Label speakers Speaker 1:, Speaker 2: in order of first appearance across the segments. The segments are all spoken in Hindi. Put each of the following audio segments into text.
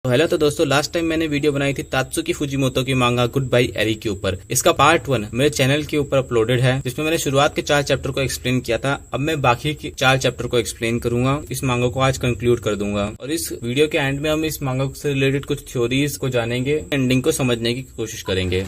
Speaker 1: तो हेलो तो दोस्तों, लास्ट टाइम मैंने वीडियो बनाई थी तात्सुकी फुजिमोतो की मांगा गुड बाय एरी के ऊपर। इसका पार्ट 1 मेरे चैनल के ऊपर अपलोडेड है, जिसमें मैंने शुरुआत के 4 चैप्टर को एक्सप्लेन किया था। अब मैं बाकी के 4 चैप्टर को एक्सप्लेन करूंगा। इस मांगा को आज कंक्लूड कर दूंगा और इस वीडियो के एंड में हम इस मांगा से रिलेटेड कुछ थ्योरीज को जानेंगे, एंडिंग को समझने की कोशिश करेंगे।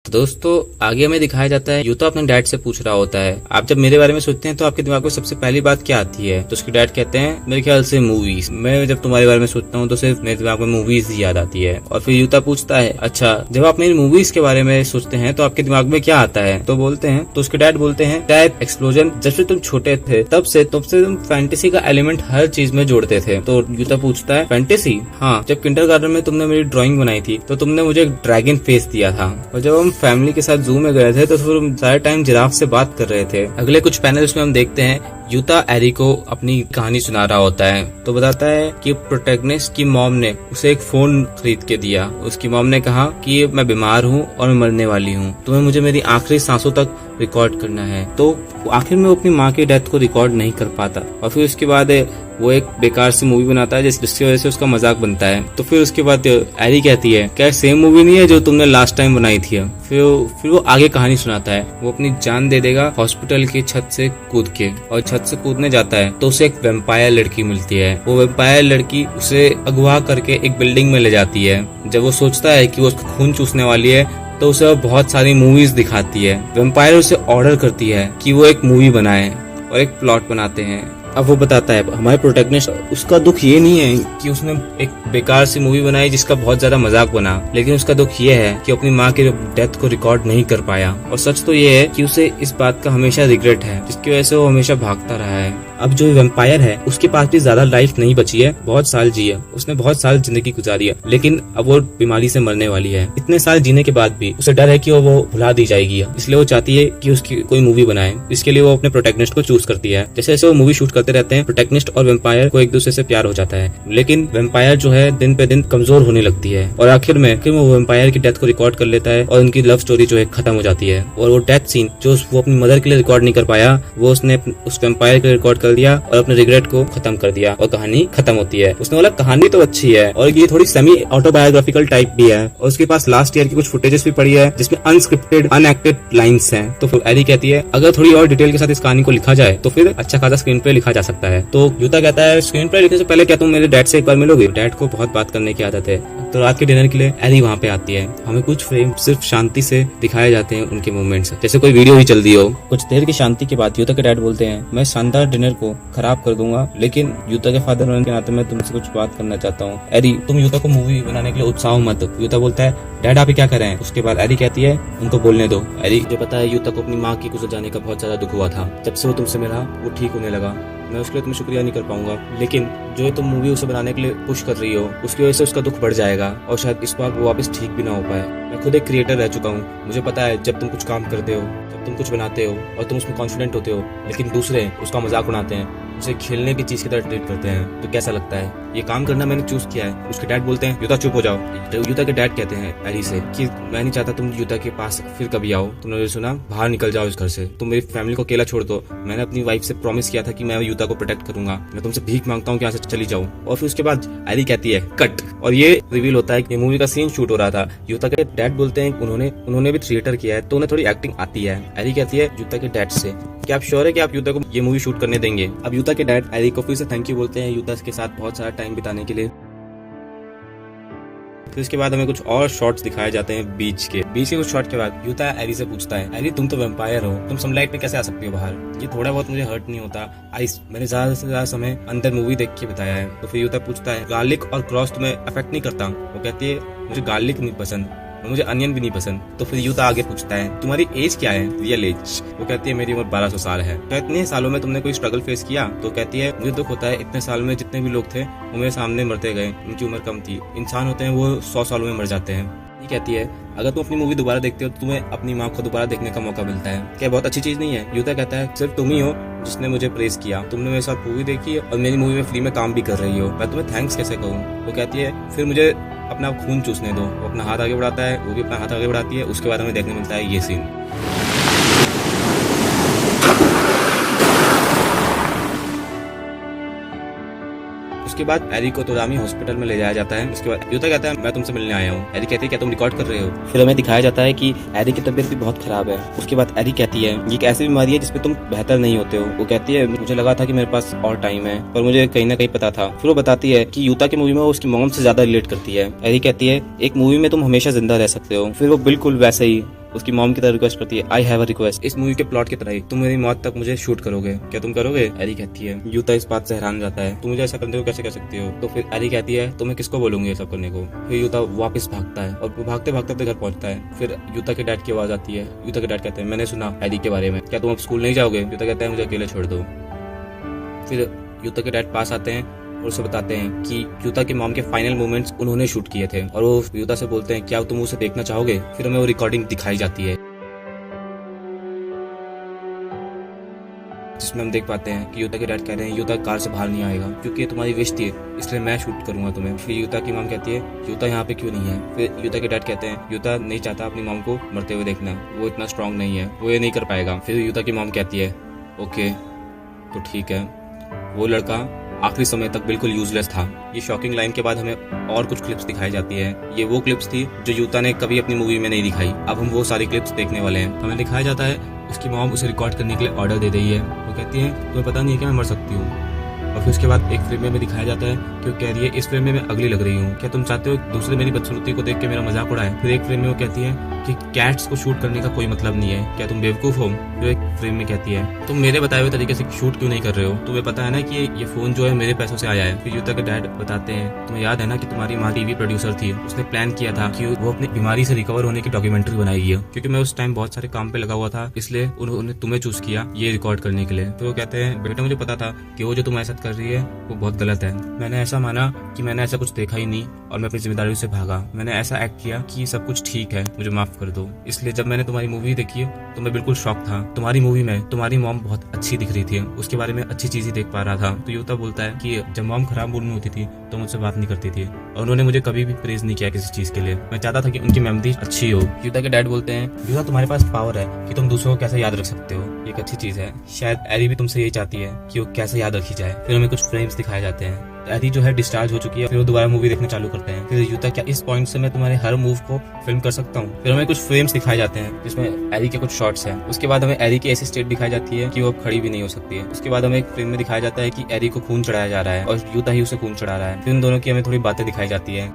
Speaker 1: दोस्तों, आगे हमें दिखाया जाता है यूता अपने डैड से पूछ रहा होता है, आप जब मेरे बारे में सोचते हैं तो आपके दिमाग में सबसे पहली बात क्या आती है? तो उसके डैड कहते हैं, मेरे ख्याल से मूवीज। मैं जब तुम्हारे बारे में सोचता हूँ तो सिर्फ मेरे दिमाग में मूवीज ही याद आती है। और फिर यूता पूछता है, अच्छा जब आप मेरी मूवीज के बारे में सोचते हैं तो आपके दिमाग में क्या आता है? तो बोलते हैं, तो उसके डैड बोलते हैं, टाइप एक्सप्लोजन। जब से तुम छोटे थे तब से तुम फैंटेसी का एलिमेंट हर चीज में जोड़ते थे। तो यूता पूछता है, फैंटेसी? हाँ, जब किंडरगार्टन में तुमने मेरी ड्राइंग बनाई थी तो तुमने मुझे एक ड्रैगन फेस दिया था, और जब हम फैमिली के साथ जू में गए थे तो फिर हम सारे टाइम जिराफ से बात कर रहे थे। अगले कुछ पैनल्स में हम देखते हैं यूता एरी को अपनी कहानी सुना रहा होता है। तो बताता है कि प्रोटैगनिस्ट की मॉम ने उसे एक फोन खरीद के दिया। उसकी मॉम ने कहा कि मैं बीमार हूँ और मैं मरने वाली हूँ, तुम्हें मुझे मेरी आखिरी सांसों तक रिकॉर्ड करना है। तो आखिर में वो अपनी माँ की डेथ को रिकॉर्ड नहीं कर पाता और फिर उसके बाद वो एक बेकार सी मूवी बनाता है जिसकी वजह से उसका मजाक बनता है। तो फिर उसके बाद एरी कहती है, क्या सेम मूवी नहीं है जो तुमने लास्ट टाइम बनाई थी? फिर वो आगे कहानी सुनाता है। वो अपनी जान दे देगा हॉस्पिटल की छत से कूद के, और छत से कूदने जाता है तो उसे एक वेम्पायर लड़की मिलती है। वो वेम्पायर लड़की उसे अगवा करके एक बिल्डिंग में ले जाती है। जब वो सोचता है कि वो उसका खून चूसने वाली है तो उसे वो बहुत सारी मूवीज दिखाती है। वेम्पायर उसे ऑर्डर करती है कि वो एक मूवी बनाए और एक प्लॉट बनाते हैं। अब वो बताता है, हमारे प्रोटैगनिस्ट, उसका दुख ये नहीं है कि उसने एक बेकार सी मूवी बनाई जिसका बहुत ज्यादा मजाक बना, लेकिन उसका दुख ये है कि अपनी माँ की डेथ को रिकॉर्ड नहीं कर पाया। और सच तो ये है कि उसे इस बात का हमेशा रिग्रेट है, जिसकी वजह से वो हमेशा भागता रहा है। अब जो वेम्पायर है उसके पास भी ज्यादा लाइफ नहीं बची है, बहुत साल जी है, उसने बहुत साल जिंदगी गुजारी है, लेकिन अब वो बीमारी से मरने वाली है। इतने साल जीने के बाद भी उसे डर है कि वो भुला दी जाएगी, इसलिए वो चाहती है कि उसकी कोई मूवी बनाए। इसके लिए वो अपने प्रोटैगनिस्ट को चूज करती है। जैसे जैसे वो मूवी शूट करते रहते हैं, प्रोटैगनिस्ट और वेम्पायर को एक दूसरे से प्यार हो जाता है, लेकिन वेम्पायर जो है दिन पे दिन कमजोर होने लगती है और आखिर में वो वेम्पायर की डेथ को रिकॉर्ड कर लेता है और उनकी लव स्टोरी जो है खत्म हो जाती है। और वो डेथ सीन जो वो अपनी मदर के लिए रिकॉर्ड नहीं कर पाया, वो उसने उस वेम्पायर के लिए रिकॉर्ड कर दिया और अपने रिग्रेट को खत्म कर दिया और कहानी खत्म होती है। उसने बोला, कहानी तो अच्छी है और ये थोड़ी सेमी ऑटोबायोग्राफिकल टाइप भी है, और उसके पास लास्ट ईयर की कुछ फुटेजेस भी पड़ी है जिसमें अनस्क्रिप्टेड अनएक्टेड लाइंस हैं। तो फिर एरी कहती है, अगर थोड़ी और डिटेल के साथ इस कहानी को लिखा जाए तो फिर अच्छा खासा स्क्रीन प्ले लिखा जा सकता है। तो यूता कहता है, स्क्रीन प्ले लिखने से पहले क्या तुम मेरे डैड से एक बार मिलोगे? डैड को बहुत बात करने की आदत है। तो रात के डिनर के लिए एरी वहाँ पे आती है। हमें कुछ फ्रेम सिर्फ शांति से दिखाए जाते हैं उनके मूवमेंट्स, जैसे कोई वीडियो ही चल रही हो। कुछ देर की शांति के बाद यूता के डैड बोलते हैं, मैं शानदार डिनर को खराब कर दूंगा, लेकिन यूता के फादर होने के नाते मैं तुमसे कुछ बात करना चाहता हूँ। एरी, तुम यूता को मूवी बनाने के लिए उत्साह मत। यूता बोलता है, डैड आप क्या कर रहे हैं? उसके बाद एरी कहती है, उनको बोलने दो। एरी, मुझे पता है यूता को अपनी माँ की गुजर जाने का बहुत ज्यादा दुख हुआ था। जब से वो तुमसे मिला वो ठीक होने लगा, मैं उसके लिए तुम्हें शुक्रिया नहीं कर पाऊंगा, लेकिन जो तुम मूवी उसे बनाने के लिए पुश कर रही हो उसकी वजह से उसका दुख बढ़ जाएगा और शायद इस बार वो वापस ठीक भी ना हो पाए। मैं खुद एक क्रिएटर रह चुका हूँ, मुझे पता है जब तुम कुछ काम करते हो, जब तुम कुछ बनाते हो और तुम उसमें कॉन्फिडेंट होते हो, लेकिन दूसरे उसका मजाक उड़ाते हैं, उसे खेलने की चीज की तरह ट्रीट करते हैं, तो कैसा लगता है? ये काम करना मैंने चूज किया है। उसके डैड बोलते हैं, यूता चुप हो जाओ। यूता के डैड कहते हैं एरी से कि मैं नहीं चाहता तुम यूता के पास फिर कभी आओ, तुमने सुना, बाहर निकल जाओ इस घर से, तुम मेरी फैमिली को अकेला छोड़ दो। मैंने अपनी वाइफ से प्रॉमिस किया था कि मैं यूता को प्रोटेक्ट करूंगा, मैं तुमसे भीख मांगता हूँ कि यहाँ से चली जाओ। और फिर उसके बाद एरी कहती है, कट। और ये रिवील होता है कि मूवी का सीन शूट हो रहा था। यूता के डैड बोलते हैं उन्होंने भी थिएटर किया है तो उन्हें थोड़ी एक्टिंग आती है। एरी कहती है यूता के डैड से, क्या आप श्योर है कि आप यूता को ये मूवी शूट करने देंगे? अब यूता के डैड एरी को फिर से थैंक यू बोलते हैं यूता के साथ बहुत सारा टाइम बिताने के लिए। फिर उसके बाद हमें कुछ और शॉट्स दिखाए जाते हैं बीच के कुछ शॉट के बाद यूता एरी से पूछता है, एरी तुम तो वेम्पायर हो, तुम सनलाइट में कैसे आ सकती हो बाहर? ये थोड़ा बहुत मुझे हर्ट नहीं होता, मैंने ज्यादा से ज्यादा समय अंदर मूवी देख के बताया है। तो फिर यूता पूछता है, गार्लिक और क्रॉस तुम्हें अफेक्ट नहीं करता? वो कहती है, मुझे गार्लिक नहीं पसंद और मुझे अनियन भी नहीं पसंद। तो फिर यूता आगे पूछता है, तुम्हारी एज क्या है, रियल एज? वो कहती है, मेरी उम्र 1200 साल है। तो इतने सालों में तुमने कोई स्ट्रगल फेस किया? तो कहती है, मुझे दुख होता है इतने साल में जितने भी लोग थे वो मेरे सामने मरते गए, उनकी उम्र कम थी। इंसान होते हैं वो 100 सालों में मर जाते हैं। ये कहती है, अगर तुम अपनी मूवी दोबारा देखते हो तो तुम्हें अपनी माँ को दोबारा देखने का मौका मिलता है, क्या बहुत अच्छी चीज नहीं है? यूता कहता है, सिर्फ तुम ही हो जिसने मुझे प्रेस किया, तुमने मेरे साथ मूवी देखी और मेरी मूवी में फ्री में काम भी कर रही हो, मैं तुम्हें थैंक्स कैसे कहूँ? वो कहती है, फिर मुझे अपना खून चूसने दो। वो अपना हाथ आगे बढ़ाता है, वो भी अपना हाथ आगे बढ़ाती है। उसके बाद हमें देखने मिलता है ये सीन। उसके बाद एरी को तोदामी हॉस्पिटल में ले जाया जाता है। उसके बाद यूता कहता है मैं तुमसे मिलने आया हूँ। एरी कहती है क्या तुम रिकॉर्ड कर रहे हो? फिर हमें दिखाया जाता है कि एरी की तबीयत भी बहुत खराब है। उसके बाद एरी कहती है ये एक ऐसी बीमारी है जिसमें तुम बेहतर नहीं होते हो। वो कहती है मुझे लगा था कि मेरे पास और टाइम है, पर मुझे कहीं ना कहीं पता था। फिर वो बताती है कि यूता की मूवी में वो उसकी मॉम से ज्यादा रिलेट करती है। एरी कहती है एक मूवी में तुम हमेशा जिंदा रह सकते हो। फिर वो बिल्कुल वैसे ही उसकी मॉम की तरह रिक्वेस्ट करती है आई हैव अ रिक्वेस्ट, इस मूवी के प्लॉट की तरह ही तुम मेरी मौत तक मुझे शूट करोगे, क्या तुम करोगे? एरी कहती है यूता इस बात से हैरान जाता है तुम मुझे ऐसा करने को कैसे कर सकती हो? तो फिर एरी कहती है तो मैं किसको बोलूंगी ये सब करने को? फिर यूता वापस भागता है और वो भागते भागते अपने घर पहुंचता है। फिर यूता के डैड की आवाज आती है। यूता के डैड कहते हैं मैंने सुना एरी के बारे में, क्या तुम अब स्कूल नहीं जाओगे? यूता कहता है मुझे अकेले छोड़ दो। फिर यूता के डैड पास आते हैं और उसे बताते हैं कि यूता की मॉम के फाइनल मोमेंट्स उन्होंने शूट किए थे और वो यूता से बोलते हैं क्या तुम उसे देखना चाहोगे? फिर हमें वो रिकॉर्डिंग दिखाई जाती है जिसमें हम देख पाते हैं कि यूता के डैड कह रहे हैं यूता कार से बाहर नहीं आएगा क्योंकि ये तुम्हारी विश थी, इसलिए मैं शूट करूंगा तुम्हें। फिर यूता की मॉम कहती है यूता यहाँ पे क्यों नहीं है? फिर यूता के डैड कहते हैं यूता नहीं चाहता अपनी मॉम को मरते हुए देखना, वो इतना स्ट्रांग नहीं है, वो ये नहीं कर पाएगा। फिर यूता की मॉम कहती है ओके तो ठीक है। वो लड़का आखिरी समय तक बिल्कुल यूजलेस था। ये शॉकिंग लाइन के बाद हमें और कुछ क्लिप्स दिखाई जाती है। ये वो क्लिप्स थी जो यूता ने कभी अपनी मूवी में नहीं दिखाई। अब हम वो सारी क्लिप्स देखने वाले हैं। हमें दिखाया जाता है उसकी मॉम उसे रिकॉर्ड करने के लिए ऑर्डर दे रही है। वो कहती है तुम्हें पता नहीं है कि मैं मर सकती हूँ। और फिर उसके बाद एक फ्रेम में दिखाया जाता है कि वो कह रही है इस फ्रेम में मैं अगली लग रही हूँ, क्या तुम चाहते हो दूसरे मेरी बदसूरती को देख के मेरा मजाक उड़ाए? फिर एक फ्रेम में वो कहती है कि कैट्स को शूट करने का कोई मतलब नहीं है, क्या तुम बेवकूफ हो? फिर एक फ्रेम में कहती है तुम मेरे बताए हुए तरीके से शूट क्यों नहीं कर रहे हो? तुम्हें पता है ना कि ये फोन जो है मेरे पैसों से आया है। फिर यूता के डैड बताते हैं तुम्हें याद है ना कि तुम्हारी माँ टीवी प्रोड्यूसर थी, उसने प्लान किया था कि वो अपनी बीमारी से रिकवर होने की डॉक्यूमेंट्री बनाएगी। क्योंकि मैं उस टाइम बहुत सारे काम पे लगा हुआ था, इसलिए उन्होंने तुम्हें चूज किया ये रिकॉर्ड करने के लिए। तो वो कहते हैं बेटा मुझे पता था कि वो जो तुम्हारे साथ कर रही है वो बहुत गलत है। मैंने ऐसा माना कि मैंने ऐसा कुछ देखा ही नहीं और मैं अपनी जिम्मेदारी से भागा। मैंने ऐसा एक्ट किया कि सब कुछ ठीक है, मुझे माफ कर दो। इसलिए जब मैंने तुम्हारी मूवी देखी तो मैं बिल्कुल शॉक था। तुम्हारी मूवी में तुम्हारी मॉम बहुत अच्छी दिख रही थी, उसके बारे में अच्छी चीजें देख पा रहा था। तो यूता बोलता है कि जब मॉम खराब मूड में होती थी तो मुझसे बात नहीं करती थी और उन्होंने मुझे कभी भी प्रेज नहीं किया किसी चीज के लिए। मैं चाहता था कि उनकी मेमोरी अच्छी हो। यूता के डैड बोलते हैं यूता तुम्हारे पास पावर है कि तुम दूसरों को कैसे याद रख सकते हो, ये एक अच्छी चीज है। शायद एरी भी तुमसे यही चाहती है कि वो कैसे याद रखी जाए। फिर हमें कुछ फ्रेम्स दिखाए जाते हैं। एरी जो है डिस्चार्ज हो चुकी है। फिर वो दोबारा मूवी देखना चालू करते हैं। फिर यूता क्या इस पॉइंट से मैं तुम्हारे हर मूव को फिल्म कर सकता हूँ? फिर हमें कुछ फ्रेम्स दिखाए जाते हैं जिसमें एरी के कुछ शॉट्स हैं। उसके बाद हमें एरी की ऐसी स्टेट दिखाई जाती है कि वो खड़ी भी नहीं हो सकती है। उसके बाद हमें एक फ्रेम में दिखाया जाता है कि एरी को खून चढ़ाया जा रहा है और यूता ही उसे खून चढ़ा रहा है। फिर उन दोनों की हमें थोड़ी बातें दिखाई जाती है।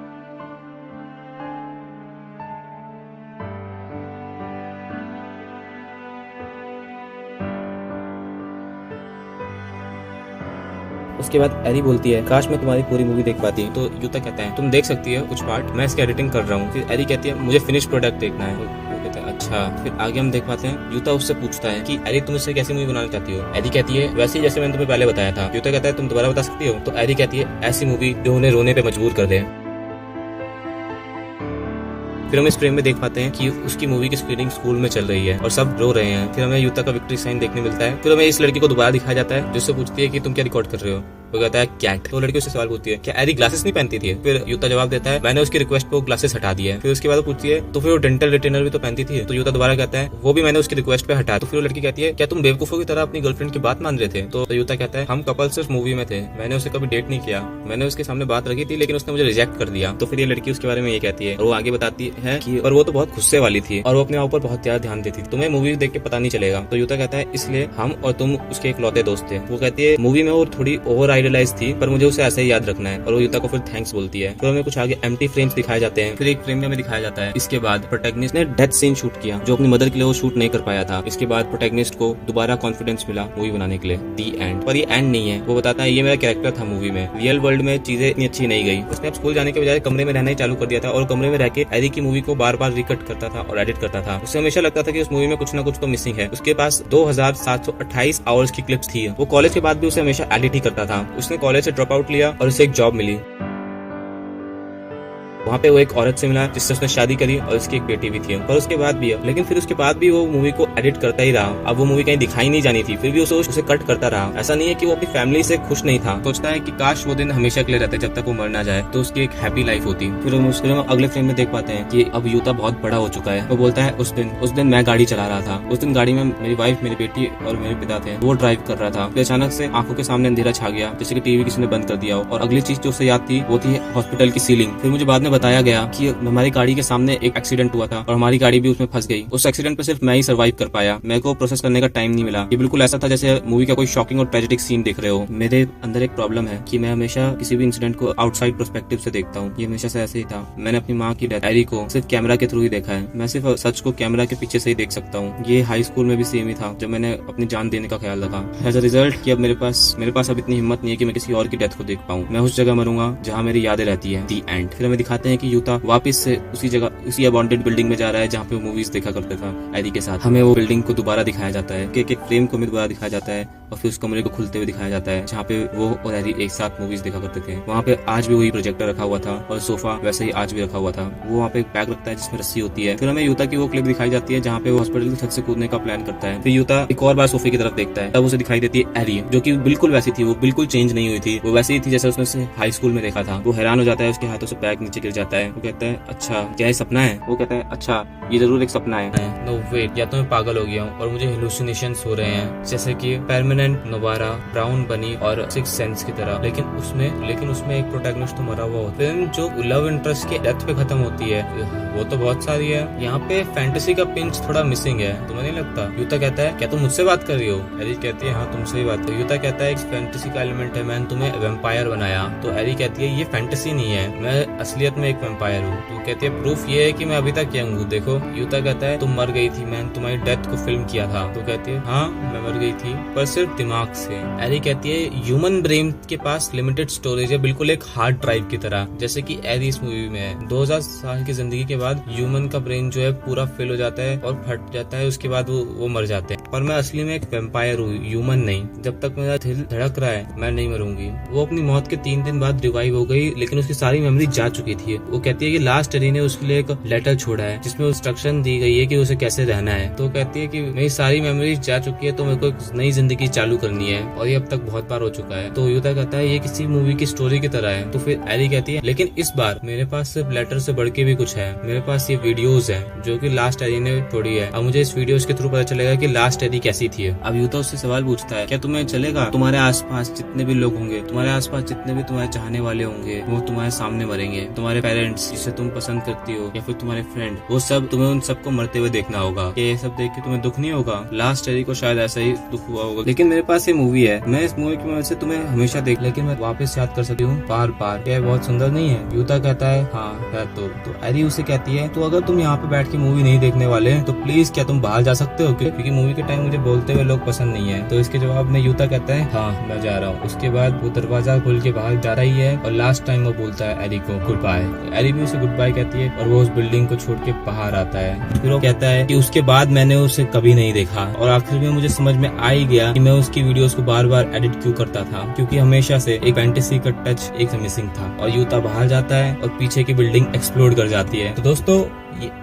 Speaker 1: उसके बाद एरी बोलती है काश मैं तुम्हारी पूरी मूवी देख पाती। तो यूता कहता है तुम देख सकती है कुछ पार्ट, मैं इसकी एडिटिंग कर रहा हूँ। फिर एरी कहती है मुझे फिनिश प्रोडक्ट देखना है। वो कहता है अच्छा। फिर आगे हम देख पाते हैं यूता उससे पूछता है कि एरी तुम इससे कैसी मूवी बनाना चाहती हो? एरी कहती है वैसे ही जैसे मैंने तुम्हें पहले बताया था। यूता कहता है तुम दोबारा बता सकती हो? तो एरी कहती है ऐसी मूवी जो उन्हें रोने पे मजबूर कर दे। फिर हम इस फ्रेम में देख पाते हैं कि उसकी मूवी की स्क्रीनिंग स्कूल में चल रही है और सब रो रहे हैं। फिर हमें यूता का विक्ट्री साइन देखने मिलता है। फिर हमें इस लड़की को दोबारा दिखाया जाता है जिससे पूछती है कि तुम क्या रिकॉर्ड कर रहे हो? वो कहता है कैट। तो लड़की उससे सवाल पूछती है क्या एरी ग्लासेस नहीं पहनती थी? फिर यूता जवाब देता है मैंने उसकी रिक्वेस्ट पे ग्लासेस हटा दिए। फिर उसके बाद वो पूछती है तो फिर वो डेंटल रिटेनर भी तो पहनती थी? तो यूता दोबारा कहता है वो भी मैंने उसकी रिक्वेस्ट पे हटा। तो फिर वो लड़की कहती है क्या तुम बेवकूफों की तरह अपनी गर्लफ्रेंड की बात मान रहे थे? तो यूता कहता है हम कपल सिर्फ मूवी में थे, मैंने उसे कभी डेट नहीं किया, मैंने उसके सामने बात रखी थी लेकिन उसने मुझे रिजेक्ट कर दिया। तो फिर ये लड़की उसके बारे में ये कहती है और वो आगे बताती है कि और वो तो बहुत गुस्से वाली थी और वो अपने ऊपर बहुत ज्यादा ध्यान देती थी, तुम्हें मूवी देख के पता नहीं चलेगा। तो यूता कहता है इसलिए हम और तुम उसके इकलौते दोस्त थे। वो कहती है मूवी में वो थोड़ी ओवर आइडलाइज थी पर मुझे उसे ऐसे ही याद रखना है। और वो यूता को फिर थैंक्स बोलती है। फिर हमें कुछ आगे एम्प्टी फ्रेम्स दिखाए जाते हैं। फिर एक फ्रेम में हमें दिखाया जाता है इसके बाद प्रोटैगनिस्ट ने डेथ सीन शूट किया जो अपनी मदर के लिए वो शूट नहीं कर पाया था। इसके बाद प्रोटैगनिस्ट को दोबारा कॉन्फिडेंस मिला मूवी बनाने के लिए। दी एंड। पर ये एंड नहीं है। वो बताता है ये मेरा कैरेक्टर था मूवी में, रियल वर्ल्ड में चीजें इतनी अच्छी नहीं गई। उसने अब स्कूल जाने के बजाय कमरे में रहना ही चालू कर दिया था और कमरे में रह के एरी की मूवी को बार बार रिकट करता था और एडिट करता था। उसे हमेशा लगता था कि उस मूवी में कुछ ना कुछ तो मिसिंग है। उसके पास 2728 आवर्स की क्लिप्स थी। वो कॉलेज के बाद भी उसे हमेशा एडिट ही करता था। उसने कॉलेज से ड्रॉप आउट लिया और उसे एक जॉब मिली। वहाँ पे वो एक औरत से मिला जिससे उसने शादी करी और उसकी एक बेटी भी थी, पर उसके बाद भी लेकिन फिर उसके बाद भी वो मूवी को एडिट करता ही रहा। अब वो मूवी कहीं दिखाई नहीं जानी थी, फिर भी उसे कट करता रहा। ऐसा नहीं है कि वो अपनी फैमिली से खुश नहीं था, सोचता है कि काश वो दिन हमेशा के लिए रहते जब तक वो मर ना जाए, तो उसकी एक हैप्पी लाइफ होती। फिर हम उसके अगले फ्रेम में देख पाते हैं कि अब यूता बहुत बड़ा हो चुका है। वो बोलता है उस दिन मैं गाड़ी चला रहा था, उस दिन गाड़ी में मेरी वाइफ, मेरी बेटी और मेरे पिता थे, वो ड्राइव कर रहा था। फिर अचानक से आंखों के सामने अंधेरा छा गया, जैसे कि टीवी किसी ने बंद कर दिया हो। और अगली चीज जो उसे याद थी वो थी हॉस्पिटल की सीलिंग। फिर मुझे बाद में बताया गया कि हमारी गाड़ी के सामने एक एक्सीडेंट हुआ था और हमारी गाड़ी भी उसमें फंस गई। उस एक्सीडेंट पे सिर्फ मैं ही सर्वाइव कर पाया, मेरे को प्रोसेस करने का टाइम नहीं मिला। ये बिल्कुल ऐसा था जैसे मूवी का कोई शॉकिंग और ट्रेजेडिक सीन देख रहे हो। मेरे अंदर एक प्रॉब्लम है कि मैं हमेशा किसी भी इंसिडेंट को आउटसाइड पर्सपेक्टिव से देखता हूँ। ये हमेशा से ऐसे ही था। मैंने अपनी माँ की डेथ एरी को सिर्फ कैमरा के थ्रू ही देखा है। मैं सिर्फ सच को कैमरा के पीछे से ही देख सकता हूँ। ये हाई स्कूल में भी सेम ही था जब मैंने अपनी जान देने का ख्याल रखा। एज अ रिजल्ट कि अब मेरे पास अब इतनी हिम्मत नहीं है कि मैं किसी और की डेथ को देख पाऊँ। मैं उस जगह मरूंगा जहाँ मेरी यादें रहती है। दी एंड। फिर हमें दिखाते हैं कि यूता वापस से उसी जगह, उसी अबॉन्डेड बिल्डिंग में जा रहा है जहाँ पे वो मूवीज देखा करता था एरी के साथ। हमें वो बिल्डिंग को दोबारा दिखाया जाता है, एक फ्रेम को दोबारा दिखाया जाता है और फिर उस कमरे को खुलते हुए दिखाया जाता है जहाँ पे वो और एरी एक साथ मूवीज देखा करते थे। वहाँ पे आज भी वही प्रोजेक्टर रखा हुआ था और सोफा वैसे ही आज भी रखा हुआ था। वो वहाँ पे एक बैग रखता है जिसमें रस्सी होती है। फिर हमें यूता की वो क्लिप दिखाई जाती है जहाँ पे वो हॉस्पिटल की छत से कूदने का प्लान करता है। फिर यूता एक और बार सोफे की तरफ देखता है, तब उसे दिखाई देती है एरी, जो कि बिल्कुल वैसी थी। वो बिल्कुल चेंज नहीं हुई थी, वो वैसे ही थी जैसे उसने हाई स्कूल में देखा था। वो हैरान हो जाता है, उसके हाथों से बैग नीचे गिर जाता है। वो कहता है अच्छा क्या ये सपना है? वो कहता है अच्छा ये जरूर एक सपना है। नो वेट, या तो मैं पागल हो गया हूँ और मुझे हेलुसिनेशंस हो रहे हैं, जैसे कि परमानेंट नोवारा, ब्राउन बनी और सिक्स सेंस की तरह। लेकिन उसमें एक प्रोटैगनिस्ट तो मरा हुआ होता है। फिल्म जो लव इंटरेस्ट के डेथ पे खत्म होती है वो तो बहुत सारी है। यहाँ पे फैंटेसी का पिंच थोड़ा मिसिंग है, तुम्हें नहीं लगता? यूता कहता है क्या तुम मुझसे बात कर रही हो? एरी कहती है हाँ तुमसे ही बात कर। यूता कहता है फैंटेसी का एलिमेंट है, मैंने तुम्हें वेम्पायर बनाया। तो एरी कहती है ये फैंटेसी नहीं है, मैं असलियत में एक वेम्पायर हूँ। तो कहती है प्रूफ ये है कि मैं अभी तक यंग हूँ, देखो। यूता कहता है तुम मर गई थी, मैंने तुम्हारी डेथ को फिल्म किया था। तो कहती है हाँ मैं मर गई थी, पर सिर्फ दिमाग से। एरी कहती है ह्यूमन ब्रेन के पास लिमिटेड स्टोरेज है, बिल्कुल एक हार्ड ड्राइव की तरह, जैसे कि एरी इस मूवी में है। 2000 साल की जिंदगी के बाद ह्यूमन का ब्रेन जो है पूरा फेल हो जाता है और फट जाता है, उसके बाद वो मर जाते हैं। पर मैं असली में एक वेम्पायर हूँ, ह्यूमन नहीं। जब तक मेरा दिल धड़क रहा है मैं नहीं मरूंगी। वो अपनी मौत के 3 दिन बाद रिवाइव हो गई, लेकिन उसकी सारी मेमोरी जा चुकी थी। वो कहती है कि लास्ट एरी ने उसके लिए एक लेटर छोड़ा है जिसमें इंस्ट्रक्शन दी गई है कि उसे कैसे रहना है। तो कहती है कि मेरी सारी मेमोरीज जा चुकी है, तो मेरे को एक नई जिंदगी चालू करनी है और ये अब तक बहुत बार हो चुका है। तो यूता कहता है ये किसी मूवी की स्टोरी की तरह है। तो फिर एरी कहती है लेकिन इस बार मेरे पास सिर्फ लेटर से बढ़ के भी कुछ है, मेरे पास ये वीडियोस है जो कि लास्ट एरी ने छोड़ी है। अब मुझे इस वीडियोस के थ्रू पता चलेगा कि लास्ट एरी कैसी थी। अब यूता उससे सवाल पूछता है क्या तुम्हें चलेगा तुम्हारे आसपास जितने भी लोग होंगे, तुम्हारे आसपास जितने भी तुम्हारे चाहने वाले होंगे, वो तुम्हारे सामने मरेंगे, तुम्हारे पेरेंट्स जिसे तुम पसंद करती हो या फिर तुम्हारे फ्रेंड, वो सब तुम्हें उन सबको मरते हुए देखना होगा। क्या ये सब देख के तुम्हें दुख नहीं होगा? लास्ट एरी को शायद ऐसा ही दुख हुआ होगा, लेकिन मेरे पास ये मूवी है, मैं इस मूवी की वजह से तुम्हें हमेशा देख, लेकिन मैं वापस याद कर सकती हूँ बार बार। क्या बहुत सुंदर नहीं है? यूता कहता है हाँ है। तो एरी उसे कहती है तो अगर तुम यहाँ पे बैठ के मूवी नहीं देखने वाले तो प्लीज क्या तुम बाहर जा सकते हो, क्योंकि मूवी के टाइम मुझे बोलते हुए लोग पसंद नहीं है। तो इसके जवाब में यूता कहता है हाँ मैं जा रहा हूँ। उसके बाद वो दरवाजा खोल के बाहर जा रही है और लास्ट टाइम वो बोलता है एरी को गुड बाय। एरी भी उसे गुड बाय कहती है और वो उस बिल्डिंग को छोड़ के बाहर आता है। फिर वो कहता है कि उसके बाद मैंने उसे कभी नहीं देखा और आखिर में मुझे समझ में आ ही गया कि मैं उसकी वीडियोस को बार बार एडिट क्यों करता था, क्योंकि हमेशा से एक फैंटेसी का टच एक मिसिंग था। और यूता बाहर जाता है और पीछे की बिल्डिंग एक्सप्लोड कर जाती है। तो दोस्तों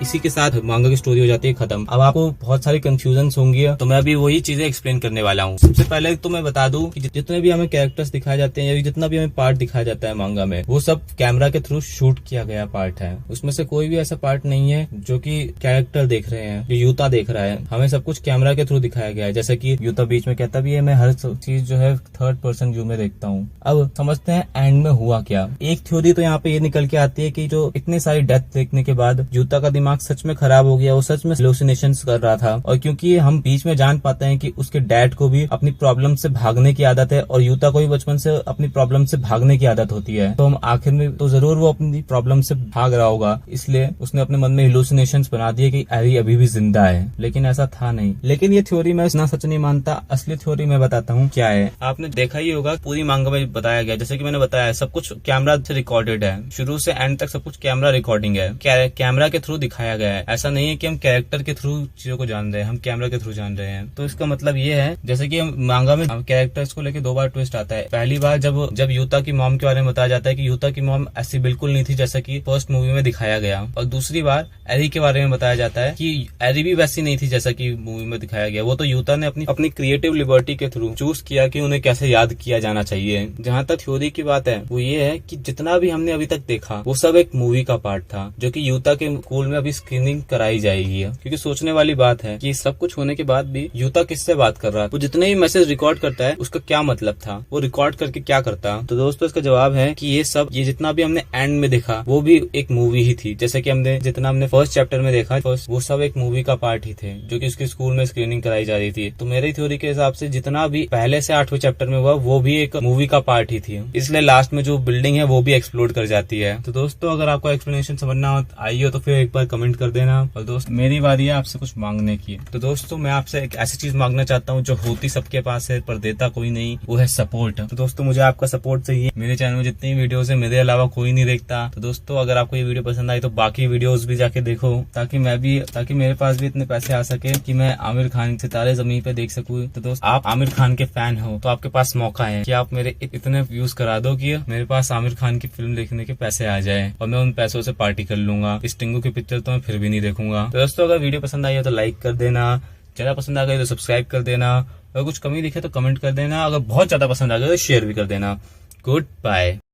Speaker 1: इसी के साथ मांगा की स्टोरी हो जाती है खत्म। अब आपको बहुत सारी कंफ्यूजन होंगी, तो मैं अभी वही चीजें एक्सप्लेन करने वाला हूँ। सबसे पहले तो मैं बता दूं कि जितने भी हमें कैरेक्टर्स दिखाए जाते हैं या जितना भी हमें पार्ट दिखाया जाता है मांगा में, वो सब कैमरा के थ्रू शूट किया गया पार्ट है। उसमें से कोई भी ऐसा पार्ट नहीं है जो कि कैरेक्टर देख रहे हैं, जो यूता देख रहा है। हमें सब कुछ कैमरा के थ्रू दिखाया गया है। जैसे कि यूता बीच में कहता भी है मैं हर चीज जो है 3rd पर्सन व्यू में देखता हूँ। अब समझते हैं एंड में हुआ क्या। एक थ्योरी तो यहाँ पे ये निकल के आती है कि जो इतने सारी डेथ देखने के बाद यूता का दिमाग सच में खराब हो गया, वो सच में हेलुसिनेशंस कर रहा था। और क्योंकि हम बीच में जान पाते हैं कि उसके डैड को भी अपनी प्रॉब्लम से भागने की आदत है और यूता को भी बचपन से अपनी प्रॉब्लम से भागने की आदत होती है, तो हम आखिर में तो जरूर वो अपनी प्रॉब्लम से भाग रहा होगा, इसलिए उसने अपने मन में हेलुसिनेशंस बना दिए कि एरी अभी भी जिंदा है। लेकिन ऐसा था नहीं। लेकिन ये थ्योरी मैं इतना सच नहीं मानता। असली थ्योरी मैं बताता हूँ क्या है। आपने देखा ही होगा पूरी मांगा में बताया गया, जैसे कि मैंने बताया सब कुछ कैमरा से रिकॉर्डेड है, शुरू से एंड तक सब कुछ कैमरा रिकॉर्डिंग है। कैमरा के थ्रू थ्रू दिखाया गया है। ऐसा नहीं है कि हम कैरेक्टर के थ्रू चीजों को जान रहे हैं, हम कैमरा के थ्रू जान रहे हैं। तो इसका मतलब ये है, जैसे कि मांगा में कैरेक्टर्स को लेकर 2 बार ट्विस्ट आता है। पहली बार जब यूता की मॉम के बारे में बताया जाता है कि यूता की मॉम ऐसी बिल्कुल नहीं थी जैसा कि फर्स्ट मूवी में दिखाया गया, और दूसरी बार एरी के बारे में बताया जाता है कि एरी भी वैसी नहीं थी जैसा कि मूवी में दिखाया गया। वो तो यूता ने अपनी क्रिएटिव लिबर्टी के थ्रू चूज किया कि उन्हें कैसे याद किया जाना चाहिए। जहाँ तक थ्योरी की बात है वो ये है कि जितना भी हमने अभी तक देखा वो सब एक मूवी का पार्ट था, जो कि यूता के स्कूल में अभी स्क्रीनिंग कराई जाएगी। क्योंकि सोचने वाली बात है कि सब कुछ होने के बाद भी यूता किससे बात कर रहा है, वो जितने भी मैसेज रिकॉर्ड करता है उसका क्या मतलब था, वो रिकॉर्ड करके क्या करता। तो दोस्तों इसका जवाब है कि ये जितना भी हमने एंड में देखा वो भी एक मूवी ही थी। जैसे कि जितना हमने फर्स्ट चैप्टर में देखा, वो सब एक मूवी का पार्ट ही थे जो कि उसके स्कूल में स्क्रीनिंग कराई जा रही थी। तो मेरी थ्योरी के हिसाब से जितना भी पहले से 8वें चैप्टर में हुआ वो भी एक मूवी का पार्ट ही थी, इसलिए लास्ट में जो बिल्डिंग है वो भी एक्सप्लोड कर जाती है। तो दोस्तों अगर आपको एक्सप्लेनेशन समझना आई हो तो फिर एक बार कमेंट कर देना। और दोस्त मेरी बारी है आपसे कुछ मांगने की। तो दोस्तों मैं आपसे एक ऐसी चीज मांगना चाहता हूँ जो होती सबके पास है पर देता कोई नहीं, वो है सपोर्ट। तो दोस्तों मुझे आपका सपोर्ट चाहिए। मेरे चैनल में जितनी वीडियोस है मेरे अलावा कोई नहीं देखता। तो दोस्तों अगर आपको ये वीडियो पसंद आई तो बाकी वीडियोस भी जाके देखो, ताकि मेरे पास भी इतने पैसे आ सके कि मैं आमिर खान सितारे ज़मीन पे देख सकूं। तो दोस्त आप आमिर खान के फैन हो तो आपके पास मौका है कि आप मेरे इतने व्यूज करा दो कि मेरे पास आमिर खान की फिल्म देखने के पैसे आ जाए और मैं उन पैसों से पार्टी कर लूंगा। इस टिंगू की पिक्चर तो मैं फिर भी नहीं देखूंगा। तो दोस्तों अगर वीडियो पसंद आई हो तो लाइक कर देना, ज्यादा पसंद आ गई तो सब्सक्राइब कर देना, अगर कुछ कमी दिखे तो कमेंट कर देना, अगर बहुत ज्यादा पसंद आ गया तो शेयर भी कर देना। Good bye.